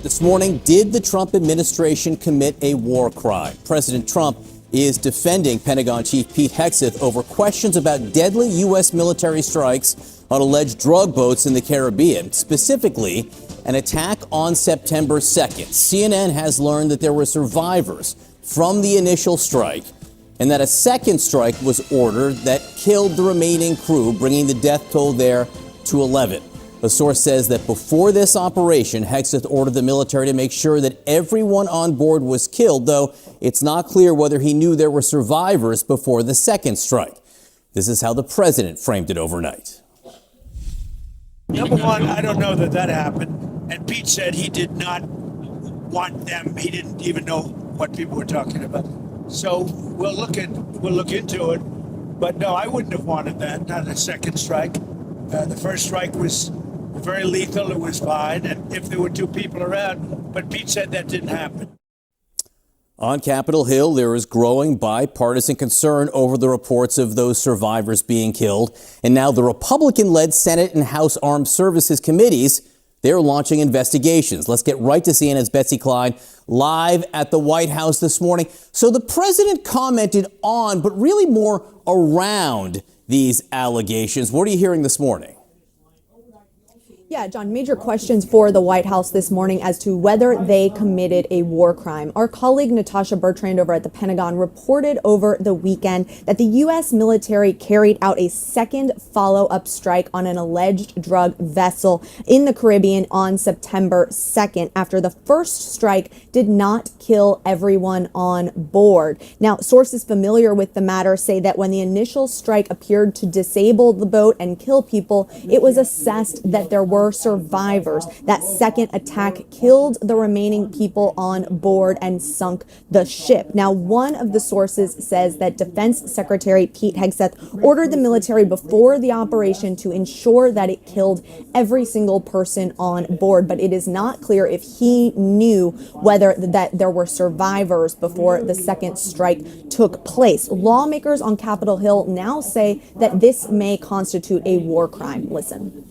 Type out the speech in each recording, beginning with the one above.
This morning, did the Trump administration commit a war crime? President Trump is defending Pentagon Chief Pete Hegseth over questions about deadly U.S. military strikes on alleged drug boats in the Caribbean, specifically an attack on September 2nd. CNN has learned that there were survivors from the initial strike and that a second strike was ordered that killed the remaining crew, bringing the death toll there to 11. A source says that before this operation, Hegseth ordered the military to make sure that everyone on board was killed, though it's not clear whether he knew there were survivors before the second strike. This is how the president framed it overnight. Number one, I don't know that happened. And Pete said he did not want them. He didn't even know what people were talking about. So we'll look into it. But no, I wouldn't have wanted that, not a second strike. The first strike was very lethal. It was fine. And if there were two people around, but Pete said that didn't happen. On Capitol Hill, there is growing bipartisan concern over the reports of those survivors being killed. And now the Republican-led Senate and House Armed Services committees, they're launching investigations. Let's get right to CNN's Betsy Klein live at the White House this morning. So the president commented on, but really more around these allegations. What are you hearing this morning? Yeah, John, major questions for the White House this morning as to whether they committed a war crime. Our colleague Natasha Bertrand over at the Pentagon reported over the weekend that the U.S. military carried out a second follow-up strike on an alleged drug vessel in the Caribbean on September 2nd after the first strike did not kill everyone on board. Now, sources familiar with the matter say that when the initial strike appeared to disable the boat and kill people, it was assessed that there were survivors. That second attack killed the remaining people on board and sunk the ship. Now, one of the sources says that Defense Secretary Pete Hegseth ordered the military before the operation to ensure that it killed every single person on board, but it is not clear if he knew whether that there were survivors before the second strike took place. Lawmakers on Capitol Hill now say that this may constitute a war crime. Listen.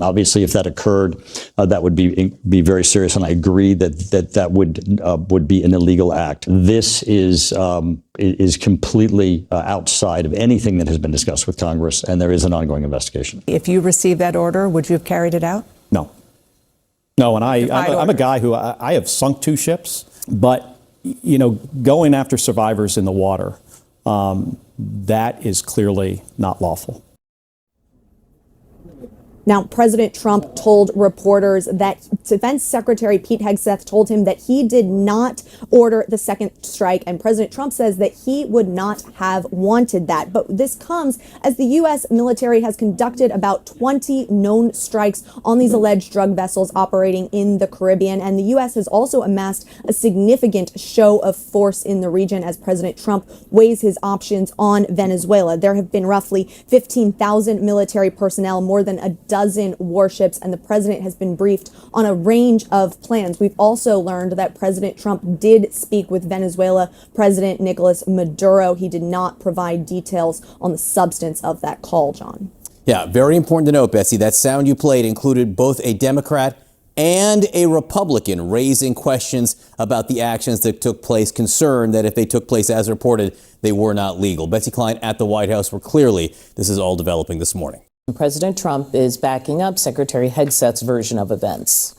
Obviously, if that occurred, that would be very serious, and I agree that would be an illegal act. This is completely outside of anything that has been discussed with Congress, and there is an ongoing investigation. If you received that order, would you have carried it out? No, and I'm a guy who I have sunk two ships, but going after survivors in the water, that is clearly not lawful. Now, President Trump told reporters that Defense Secretary Pete Hegseth told him that he did not order the second strike, and President Trump says that he would not have wanted that. But this comes as the U.S. military has conducted about 20 known strikes on these alleged drug vessels operating in the Caribbean, and the U.S. has also amassed a significant show of force in the region as President Trump weighs his options on Venezuela. There have been roughly 15,000 military personnel, more than a dozen warships, and the president has been briefed on a range of plans. We've also learned that President Trump did speak with Venezuela President Nicolas Maduro. He did not provide details on the substance of that call, John. Yeah, very important to note, Betsy, that sound you played included both a Democrat and a Republican raising questions about the actions that took place, concerned that if they took place as reported, they were not legal. Betsy Klein at the White House, where clearly this is all developing this morning. President Trump is backing up Secretary Hegseth's version of events.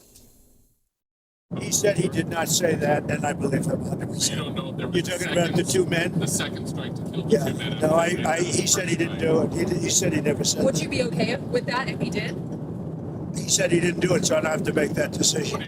He said he did not say that, and I believe him 100%. You're talking about the two men? The second strike to kill the two men. No, he said he didn't do it. He said he never said Would you be okay with that if he did? He said he didn't do it, so I don't have to make that decision.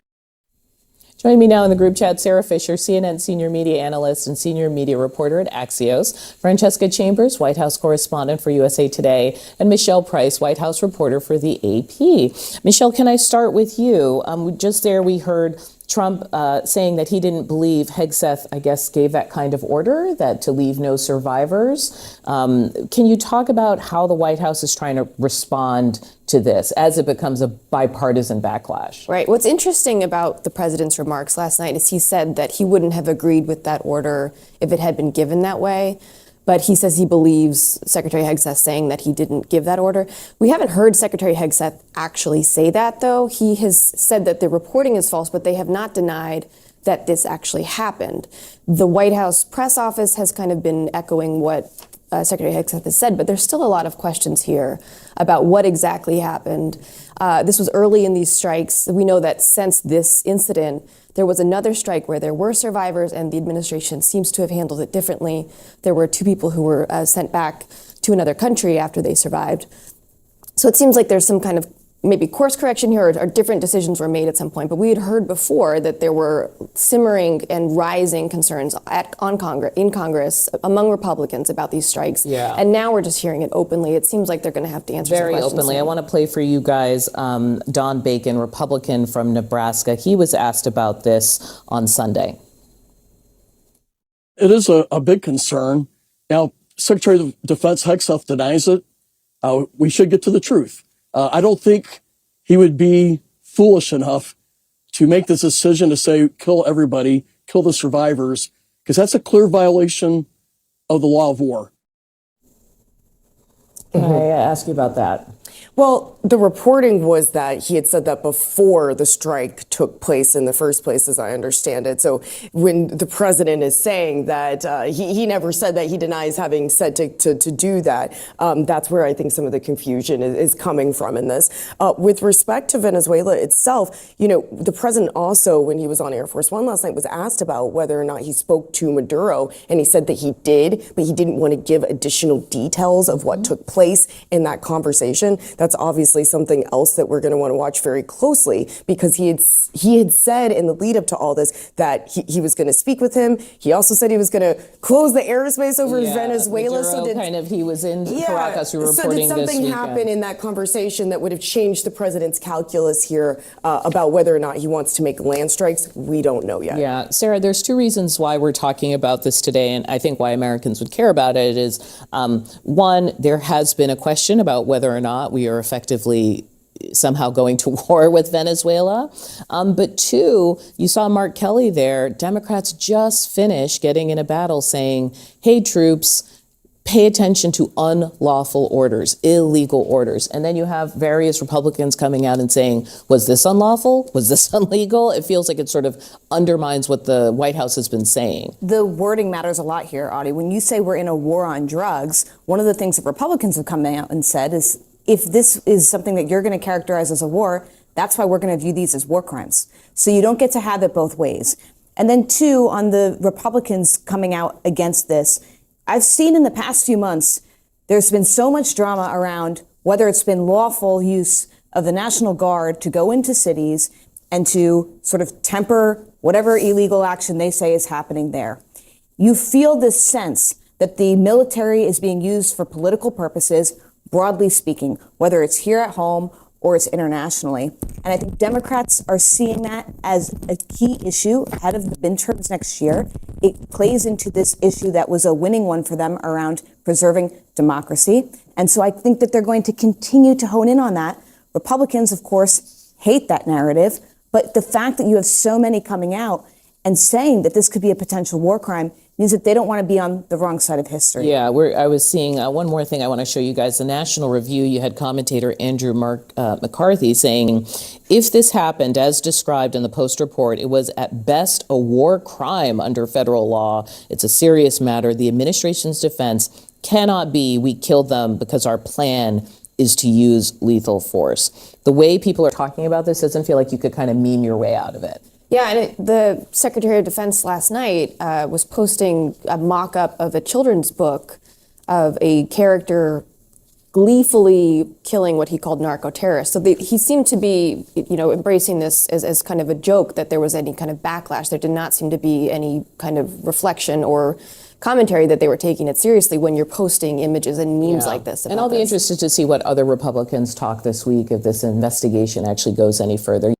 Joining me now in the group chat, Sarah Fisher, CNN senior media analyst and senior media reporter at Axios, Francesca Chambers, White House correspondent for USA Today, and Michelle Price, White House reporter for the AP. Michelle, can I start with you? Just there we heard Trump saying that he didn't believe Hegseth, I guess, gave that kind of order, that to leave no survivors. Can you talk about how the White House is trying to respond to this as it becomes a bipartisan backlash? Right. What's interesting about the president's remarks last night is he said that he wouldn't have agreed with that order if it had been given that way. but he says he believes Secretary Hegseth saying that he didn't give that order. We haven't heard Secretary Hegseth actually say that, though. He has said that the reporting is false, but they have not denied that this actually happened. The White House press office has kind of been echoing what Secretary Hegseth has said, but there's still a lot of questions here about what exactly happened. This was early in these strikes. We know that since this incident, there was another strike where there were survivors, and the administration seems to have handled it differently. There were 2 people who were sent back to another country after they survived. So it seems like there's some kind of maybe course correction here, or different decisions were made at some point. But we had heard before that there were simmering and rising concerns in Congress among Republicans about these strikes. Yeah. And now we're just hearing it openly. It seems like they're going to have to answer some Very questions openly. soon. I want to play for you guys Don Bacon, Republican from Nebraska. He was asked about this on Sunday. It is a big concern. Now, Secretary of Defense Hegseth denies it. We should get to the truth. I don't think he would be foolish enough to make this decision to say, kill everybody, kill the survivors, because that's a clear violation of the law of war. Can I ask you about that? Well, the reporting was that he had said that before the strike took place in the first place, as I understand it. So when the president is saying that he never said that, he denies having said to do that, that's where I think some of the confusion is coming from in this. With respect to Venezuela itself, you know, the president also, when he was on Air Force One last night, was asked about whether or not he spoke to Maduro, and he said that he did, but he didn't want to give additional details of what took place in that conversation. That's obviously something else that we're going to want to watch very closely, because he had said in the lead up to all this that he was going to speak with him. He also said he was going to close the airspace over Venezuela. Maduro he was in Caracas. We were reporting so did something happen in that conversation that would have changed the president's calculus here about whether or not he wants to make land strikes? We don't know yet. Yeah, Sarah, there's 2 reasons why we're talking about this today, and I think why Americans would care about it is, one, there has been a question about whether or not we are effectively somehow going to war with Venezuela. But 2, you saw Mark Kelly there. Democrats just finished getting in a battle saying, hey, troops, pay attention to unlawful orders, illegal orders. And then you have various Republicans coming out and saying, was this unlawful? Was this illegal? It feels like it sort of undermines what the White House has been saying. The wording matters a lot here, Audie. When you say we're in a war on drugs, one of the things that Republicans have come out and said is, if this is something that you're going to characterize as a war, that's why we're going to view these as war crimes. So you don't get to have it both ways. And then 2, on the Republicans coming out against this, I've seen in the past few months, there's been so much drama around whether it's been lawful use of the National Guard to go into cities and to sort of temper whatever illegal action they say is happening there. You feel this sense that the military is being used for political purposes, broadly speaking, whether it's here at home or it's internationally. And I think Democrats are seeing that as a key issue ahead of the midterms next year. It plays into this issue that was a winning one for them around preserving democracy. And so I think that they're going to continue to hone in on that. Republicans, of course, hate that narrative. But the fact that you have so many coming out and saying that this could be a potential war crime means that they don't want to be on the wrong side of history. Yeah, I was seeing one more thing I want to show you guys. The National Review, you had commentator Andrew McCarthy saying, if this happened as described in the Post report, it was at best a war crime under federal law. It's a serious matter. The administration's defense cannot be, we killed them because our plan is to use lethal force. The way people are talking about this doesn't feel like you could kind of meme your way out of it. Yeah, and the Secretary of Defense last night was posting a mock-up of a children's book of a character gleefully killing what he called narco-terrorists. So he seemed to be, embracing this as kind of a joke, that there was any kind of backlash. There did not seem to be any kind of reflection or commentary that they were taking it seriously when you're posting images and memes like this. And I'll be interested to see what other Republicans talk this week if this investigation actually goes any further.